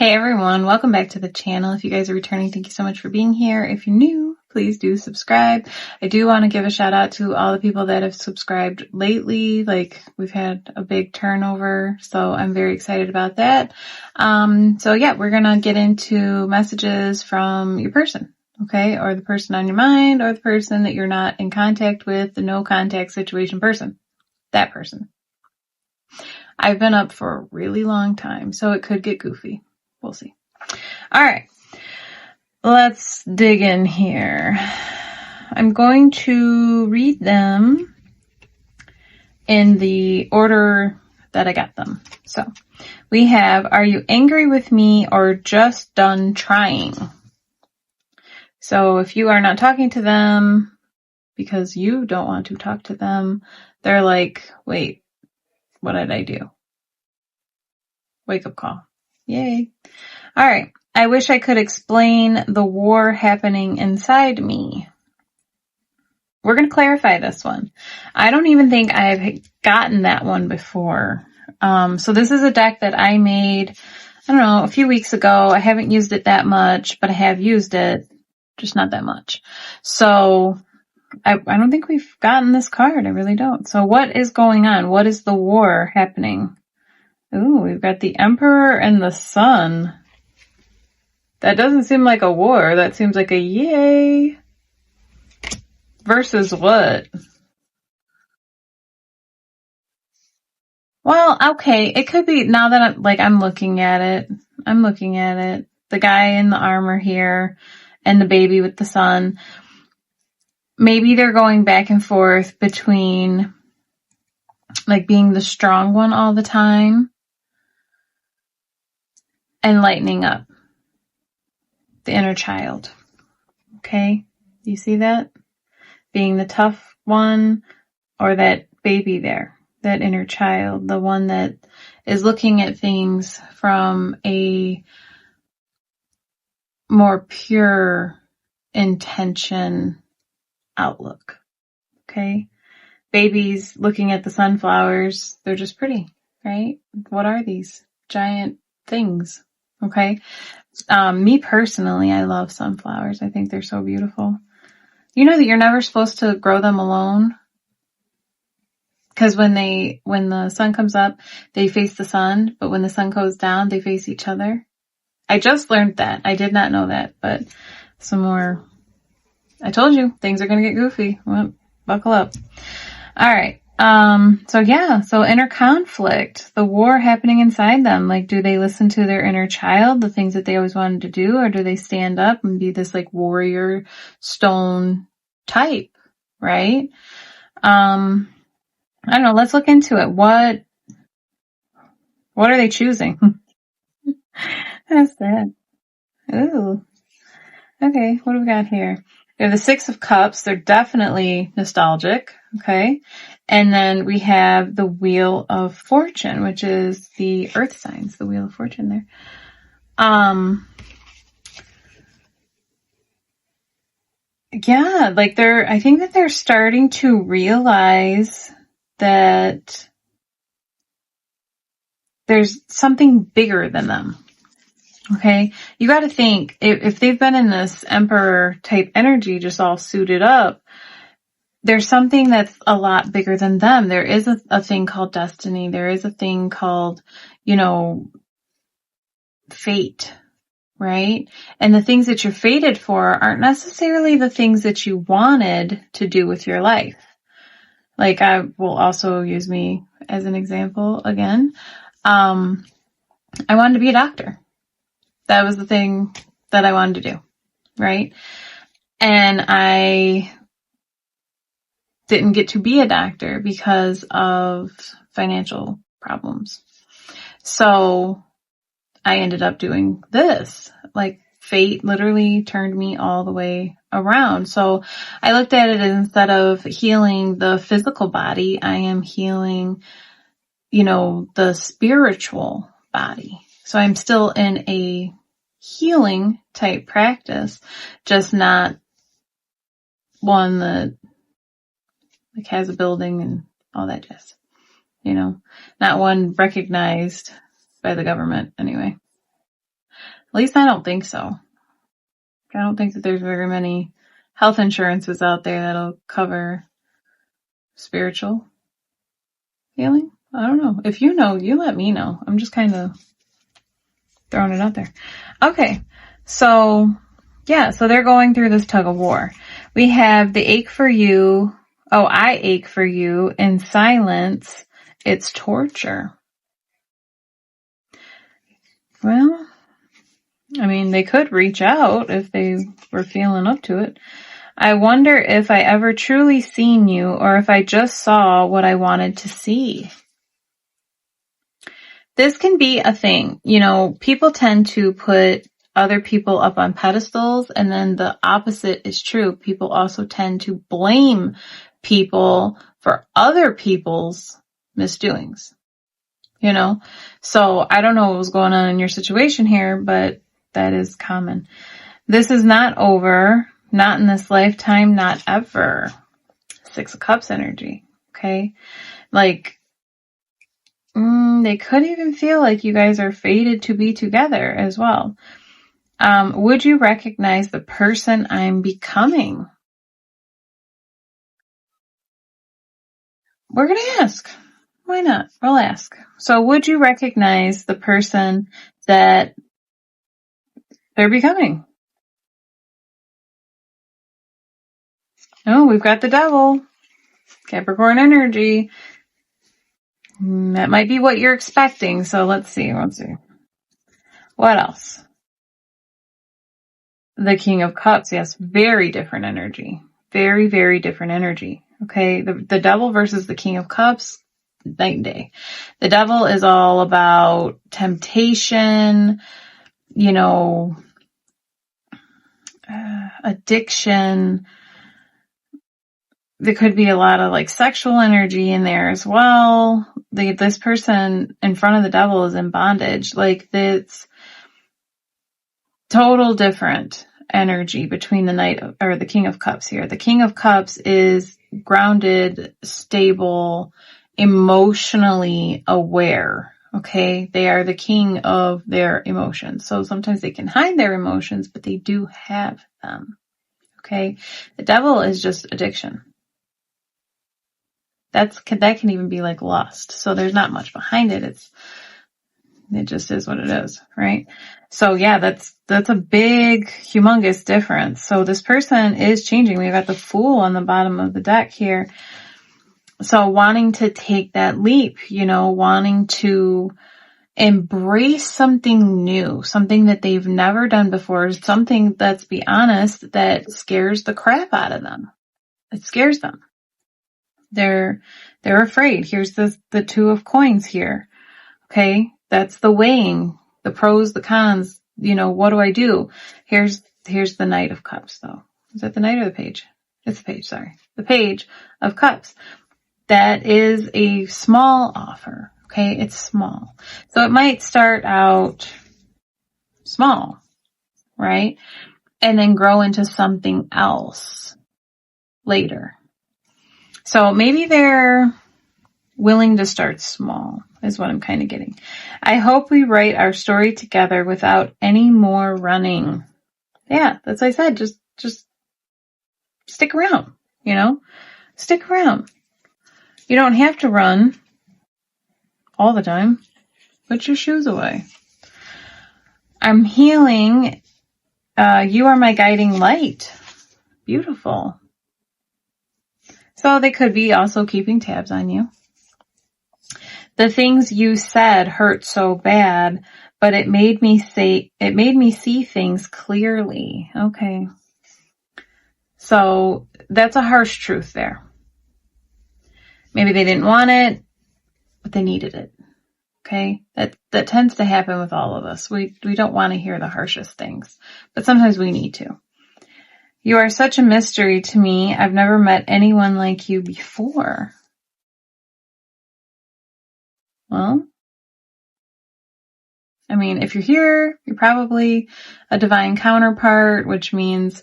Hey everyone, welcome back to the channel. If you guys are returning, thank you so much for being here. If you're new, please do subscribe. I do want to give a shout out to all the people that have subscribed lately. We've had a big turnover, so I'm very excited about that. So yeah, we're gonna get into messages from your person, okay? Or the person on your mind, or the person that you're not in contact with, the no contact situation person. That person. I've been up for a really long time, so it could get goofy. We'll see. All right, let's dig in here. I'm going to read them in the order that I got them. So we have, are you angry with me or just done trying? So if you are not talking to them because you don't want to talk to them, they're like, wait, what did I do? Wake up call. Yay. All right. I wish I could explain the war happening inside me. We're going to clarify this one. I don't even think I've gotten that one before. So this is a deck that I made, I don't know, a few weeks ago. I haven't used it that much, but I have used it, just not that much. So I don't think we've gotten this card. I really don't. So what is going on? What is the war happening? Ooh, we've got the Emperor and the Sun. That doesn't seem like a war. That seems like a yay. Versus what? Well, okay. It could be, now that I'm looking at it. The guy in the armor here and the baby with the sun. Maybe they're going back and forth between being the strong one all the time and lightening up the inner child. Okay? You see that? Being the tough one, or that baby there, that inner child, the one that is looking at things from a more pure intention outlook. Okay? Babies looking at the sunflowers, they're just pretty, right? What are these giant things? Okay? Me personally, I love sunflowers. I think they're so beautiful. You know that you're never supposed to grow them alone? Because when the sun comes up, they face the sun, but when the sun goes down, they face each other. I just learned that. I did not know that, but some more. I told you, things are going to get goofy. Well, buckle up. All right. So inner conflict, the war happening inside them. Do they listen to their inner child, the things that they always wanted to do, or do they stand up and be this warrior stone type, right? I don't know. Let's look into it. What are they choosing? That's that. Ooh. Okay. What do we got here? We have the Six of Cups. They're definitely nostalgic. Okay. And then we have the Wheel of Fortune, which is the earth signs, the Wheel of Fortune there. Yeah, I think that they're starting to realize that there's something bigger than them. Okay. You got to think, if they've been in this emperor type energy, just all suited up, there's something that's a lot bigger than them. There is a thing called destiny. There is a thing called, fate, right? And the things that you're fated for aren't necessarily the things that you wanted to do with your life. I will also use me as an example again. I wanted to be a doctor. That was the thing that I wanted to do, right? And I didn't get to be a doctor because of financial problems. So I ended up doing this. Fate literally turned me all the way around. So I looked at it, instead of healing the physical body, I am healing, the spiritual body. So I'm still in a healing type practice, just not one that has a building and all that jazz. Not one recognized by the government anyway. At least I don't think so. I don't think that there's very many health insurances out there that'll cover spiritual healing. I don't know. If you know, you let me know. I'm just kind of throwing it out there. Okay. So, yeah. So they're going through this tug of war. We have the ache for you. Oh, I ache for you. In silence, it's torture. Well, I mean, they could reach out if they were feeling up to it. I wonder if I ever truly seen you or if I just saw what I wanted to see. This can be a thing. You know, people tend to put other people up on pedestals, and then the opposite is true. People also tend to blame people for other people's misdoings. You know? So I don't know what was going on in your situation here, but that is common. This is not over. Not in this lifetime, not ever. 6 of Cups energy. Okay? Like, they could even feel like you guys are fated to be together as well. Would you recognize the person I'm becoming? We're going to ask. Why not? We'll ask. So would you recognize the person that they're becoming? Oh, we've got the Devil. Capricorn energy. That might be what you're expecting. So let's see. What else? The King of Cups. Yes, very different energy. Very, very different energy. Okay. The Devil versus the King of Cups, night and day. The Devil is all about temptation, you know, addiction. There could be a lot of like sexual energy in there as well. This person in front of the Devil is in bondage. Like, it's total different energy between the Knight or the King of Cups here. The King of Cups is grounded, stable, emotionally aware. Okay. They are the king of their emotions. So sometimes they can hide their emotions, but they do have them. Okay. The Devil is just addiction. That can even be like lust. So there's not much behind it. It just is what it is, right? So yeah, that's a big, humongous difference. So this person is changing. We've got the Fool on the bottom of the deck here. So wanting to take that leap, you know, wanting to embrace something new, something that they've never done before, something, let's be honest, that scares the crap out of them. It scares them. They're afraid. Here's the Two of Coins here. Okay. That's the weighing, the pros, the cons, you know, what do I do? Here's the Knight of Cups though. Is that the Knight or the Page? It's the Page, sorry. The Page of Cups. That is a small offer. Okay. It's small. So it might start out small, right? And then grow into something else later. So maybe they're willing to start small is what I'm kind of getting. I hope we write our story together without any more running. Yeah, that's what I said. Just stick around, you know? Stick around. You don't have to run all the time. Put your shoes away. I'm healing. You are my guiding light. Beautiful. So they could be also keeping tabs on you. The things you said hurt so bad, but it made me see things clearly. Okay. So that's a harsh truth there. Maybe they didn't want it, but they needed it. Okay. That tends to happen with all of us. We don't want to hear the harshest things, but sometimes we need to. You are such a mystery to me. I've never met anyone like you before. Well, I mean, if you're here, you're probably a divine counterpart, which means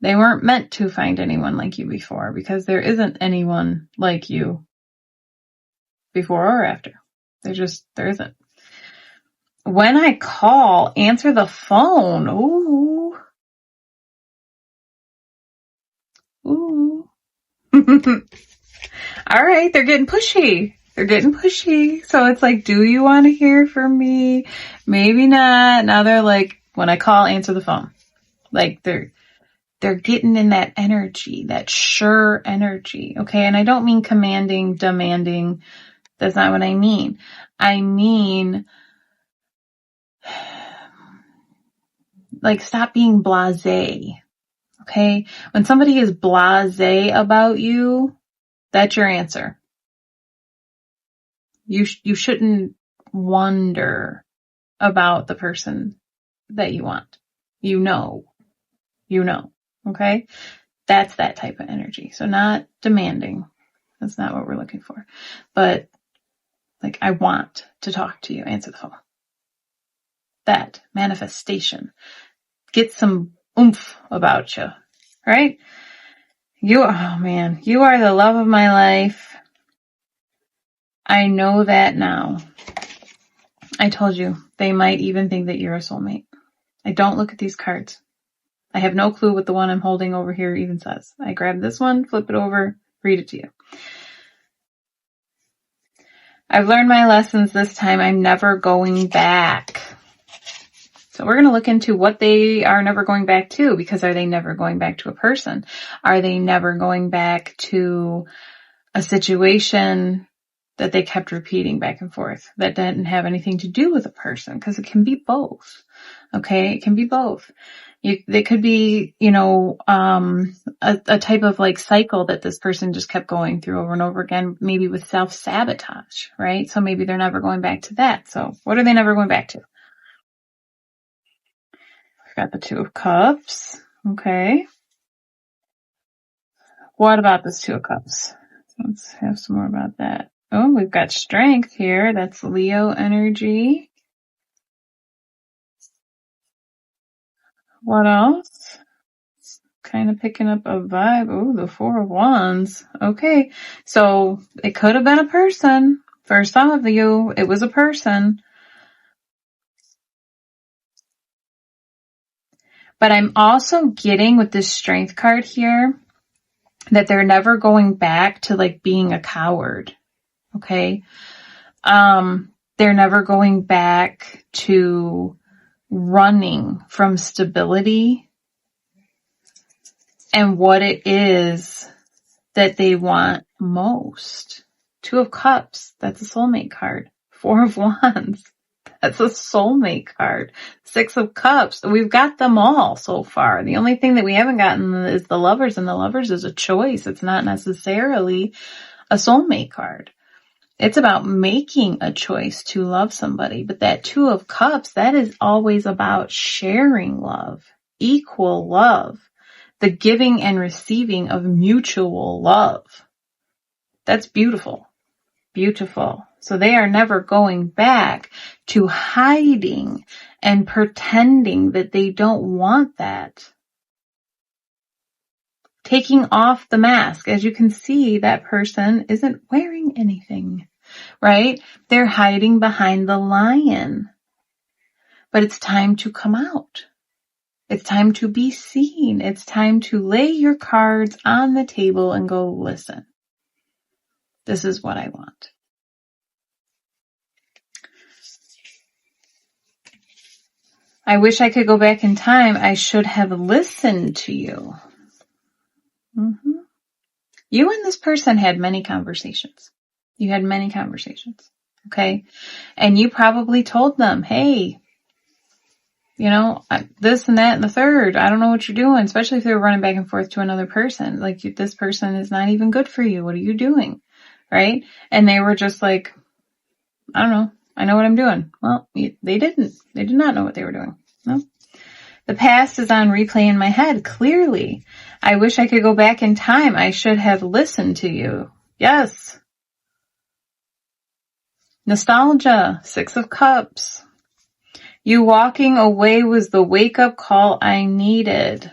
they weren't meant to find anyone like you before, because there isn't anyone like you before or after. There isn't. when I call, answer the phone. Ooh. Ooh. All right, they're getting pushy. They're getting pushy. So it's like, do you want to hear from me? Maybe not. Now they're like, when I call, answer the phone. Like they're getting in that energy, that sure energy. Okay. And I don't mean commanding, demanding. That's not what I mean. I mean, like, stop being blasé. Okay. When somebody is blasé about you, that's your answer. You shouldn't wonder about the person that you want. You know. Okay. That's that type of energy. So not demanding. That's not what we're looking for. But like, I want to talk to you. Answer the phone. That manifestation. Get some oomph about you. Right? You are the love of my life. I know that now. I told you, they might even think that you're a soulmate. I don't look at these cards. I have no clue what the one I'm holding over here even says. I grab this one, flip it over, read it to you. I've learned my lessons this time. I'm never going back. So we're going to look into what they are never going back to, because are they never going back to a person? Are they never going back to a situation that they kept repeating back and forth that didn't have anything to do with a person? Because it can be both. Okay, it can be both. They could be, a type of like cycle that this person just kept going through over and over again, maybe with self-sabotage, right? So maybe they're never going back to that. So what are they never going back to? We've got the Two of Cups. Okay. What about this Two of Cups? Let's have some more about that. Oh, we've got Strength here. That's Leo energy. What else? Kind of picking up a vibe. Oh, the Four of Wands. Okay. So it could have been a person. For some of you, it was a person. But I'm also getting with this Strength card here that they're never going back to like being a coward. Okay. They're never going back to running from stability and what it is that they want most. Two of Cups, that's a soulmate card. Four of Wands, that's a soulmate card. Six of Cups, we've got them all so far. The only thing that we haven't gotten is the Lovers, and the Lovers is a choice. It's not necessarily a soulmate card. It's about making a choice to love somebody. But that Two of Cups, that is always about sharing love, equal love, the giving and receiving of mutual love. That's beautiful. Beautiful. So they are never going back to hiding and pretending that they don't want that. Taking off the mask. As you can see, that person isn't wearing anything, right? They're hiding behind the lion. But it's time to come out. It's time to be seen. It's time to lay your cards on the table and go, listen, this is what I want. I wish I could go back in time. I should have listened to you. Mm-hmm. You and this person had many conversations. You had many conversations. Okay. And you probably told them, hey, this and that and the third, I don't know what you're doing, especially if they were running back and forth to another person. Like, this person is not even good for you. What are you doing? Right? And they were just like, I don't know. I know what I'm doing. Well, they didn't. They did not know what they were doing. No. The past is on replay in my head, clearly. I wish I could go back in time. I should have listened to you. Yes. Nostalgia, Six of Cups. You walking away was the wake-up call I needed.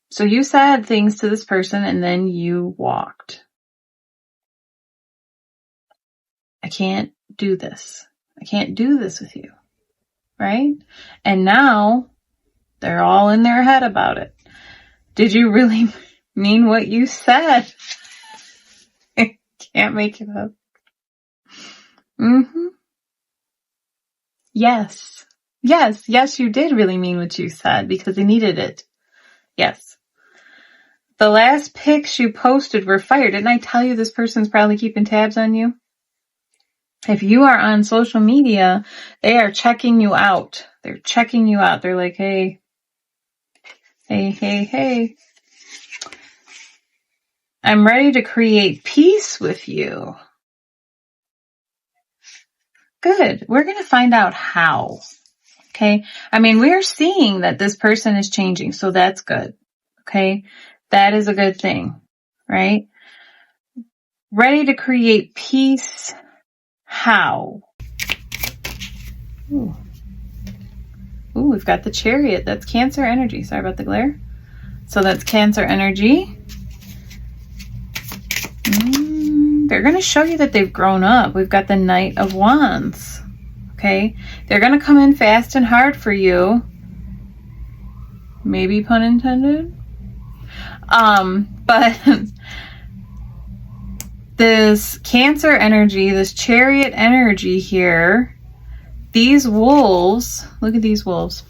So you said things to this person and then you walked. I can't do this. I can't do this with you, right? And now they're all in their head about it. Did you really mean what you said? I can't make it up. Yes. Yes, you did really mean what you said because they needed it. Yes. The last pics you posted were fire. Didn't I tell you this person's probably keeping tabs on you? If you are on social media, they are checking you out. They're checking you out. They're like, hey. I'm ready to create peace with you. Good. We're going to find out how. Okay. I mean, we're seeing that this person is changing, so that's good. Okay. That is a good thing, right? Ready to create peace. How? Ooh, we've got the Chariot. That's Cancer energy. Sorry about the glare. So that's Cancer energy. They're going to show you that they've grown up. We've got the Knight of Wands. Okay. They're going to come in fast and hard for you. Maybe pun intended. But this Cancer energy, this Chariot energy here, these wolves, look at these wolves,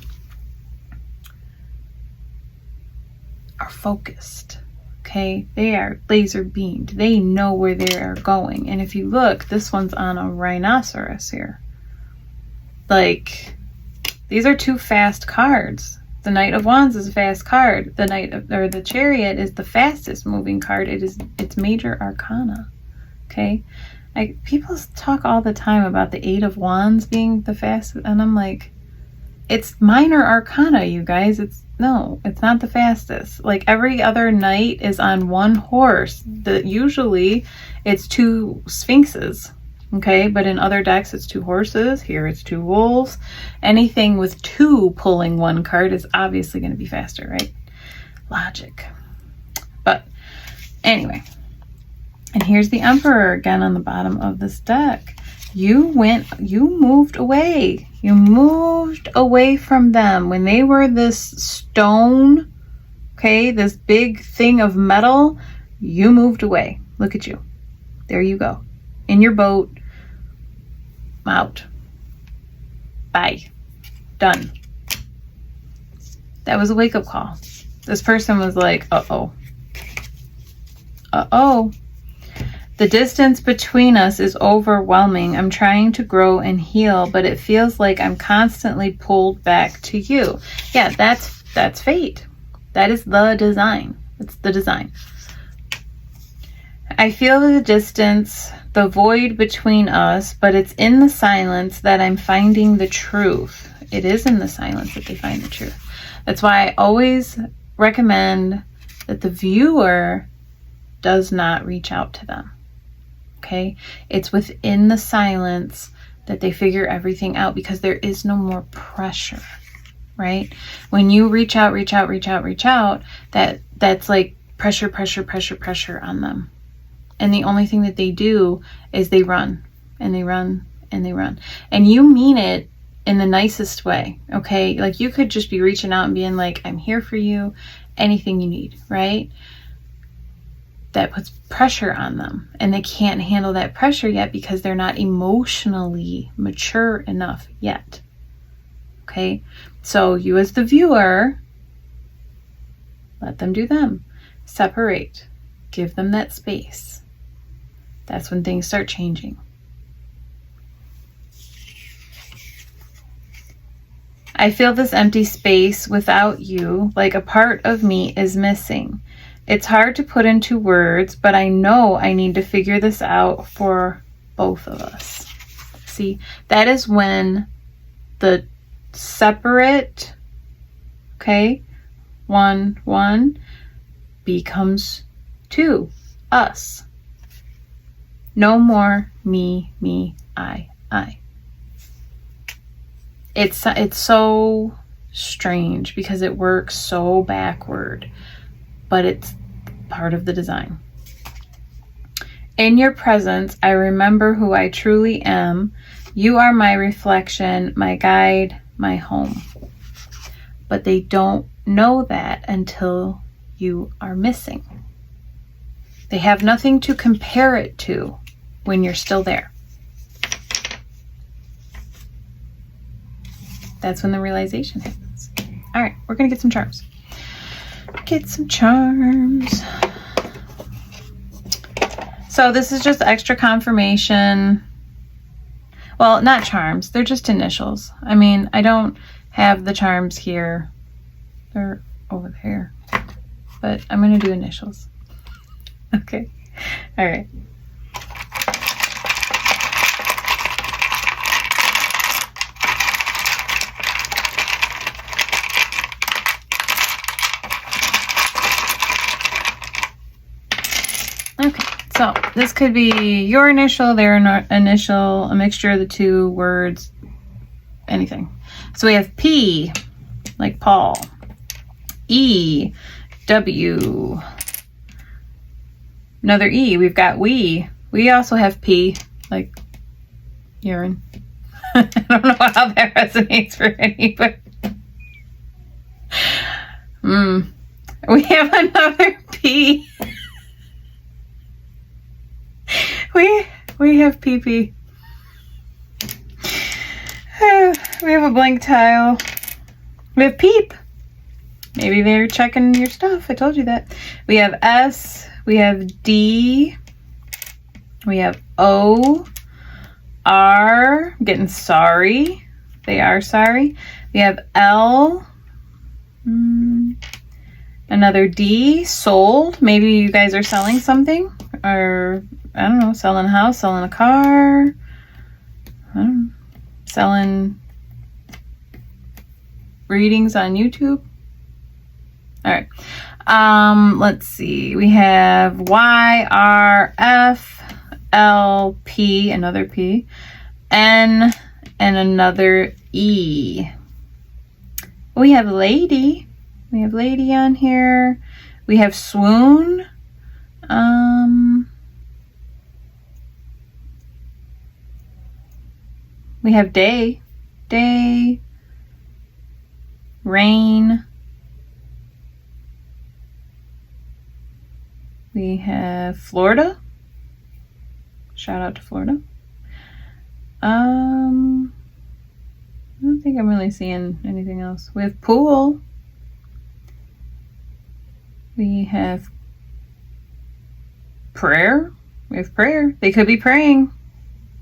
are focused. Okay, they are laser beamed. They know where they are going. And if you look, this one's on a rhinoceros here. Like, these are two fast cards. The Knight of Wands is a fast card. The Chariot is the fastest moving card. It's major arcana. Okay, people talk all the time about the Eight of Wands being the fastest, and I'm like, it's minor arcana, you guys. It's not the fastest. Like, every other knight is on one horse. Usually it's two sphinxes. Okay, but in other decks it's two horses. Here it's two wolves. Anything with two pulling one card is obviously going to be faster, right? Logic. But anyway, and here's the Emperor again on the bottom of this deck. You moved away. You moved away from them. When they were this stone, okay, this big thing of metal, you moved away. Look at you. There you go. In your boat. Out. Bye. Done. That was a wake-up call. This person was like, uh-oh. Uh-oh. The distance between us is overwhelming. I'm trying to grow and heal, but it feels like I'm constantly pulled back to you. Yeah, that's fate. That is the design. It's the design. I feel the distance, the void between us, but it's in the silence that I'm finding the truth. It is in the silence that they find the truth. That's why I always recommend that the viewer does not reach out to them. Okay? It's within the silence that they figure everything out, because there is no more pressure, right? When you reach out, that's like pressure on them. And the only thing that they do is they run and they run and they run. And you mean it in the nicest way, okay? Like, you could just be reaching out and being like, I'm here for you, anything you need, right? That puts pressure on them, and they can't handle that pressure yet because they're not emotionally mature enough yet, okay? So you as the viewer, let them do them. Separate. Give them that space. That's when things start changing. I feel this empty space without you, like a part of me is missing. It's hard to put into words, but I know I need to figure this out for both of us. See, that is when the separate, okay, one becomes two, us. No more me, I. It's so strange because it works so backward, but it's part of the design. In your presence, I remember who I truly am. You are my reflection, my guide, my home. But they don't know that until you are missing. They have nothing to compare it to when you're still there. That's when the realization happens. All right, we're gonna get some charms. Get some charms. So this is just extra confirmation. Well, not charms, they're just initials. I mean, I don't have the charms here. They're over there. But I'm gonna do initials. Okay, all right. Okay, so this could be your initial, their initial, a mixture of the two words, anything. So we have P, like Paul, E, W, another E. We've got we. We also have P, like urine. I don't know how that resonates for anybody. We have another P. We have PP. We have a blank tile. We have peep. Maybe they're checking your stuff. I told you that. We have S. We have D. We have O. R. I'm getting sorry. They are sorry. We have L. Another D. Sold. Maybe you guys are selling something. Or, I don't know, selling a house, selling a car. I don't know. Selling readings on YouTube. All right. Let's see. We have Y, R, F, L, P, another P, N, and another E. We have lady. We have lady on here. We have swoon. We have day, rain. We have Florida. Shout out to Florida. I don't think I'm really seeing anything else. We have pool. We have prayer. We have prayer. They could be praying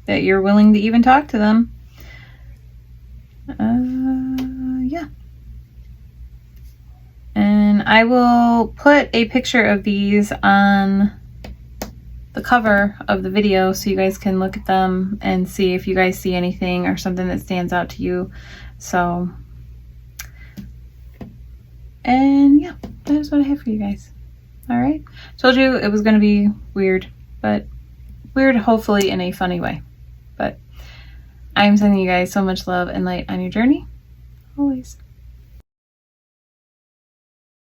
that you're willing to even talk to them. Yeah. And I will put a picture of these on the cover of the video so you guys can look at them and see if you guys see anything or something that stands out to you. So, and yeah, that is what I have for you guys. All right. Told you it was going to be weird, but weird hopefully in a funny way. But I am sending you guys so much love and light on your journey. Always.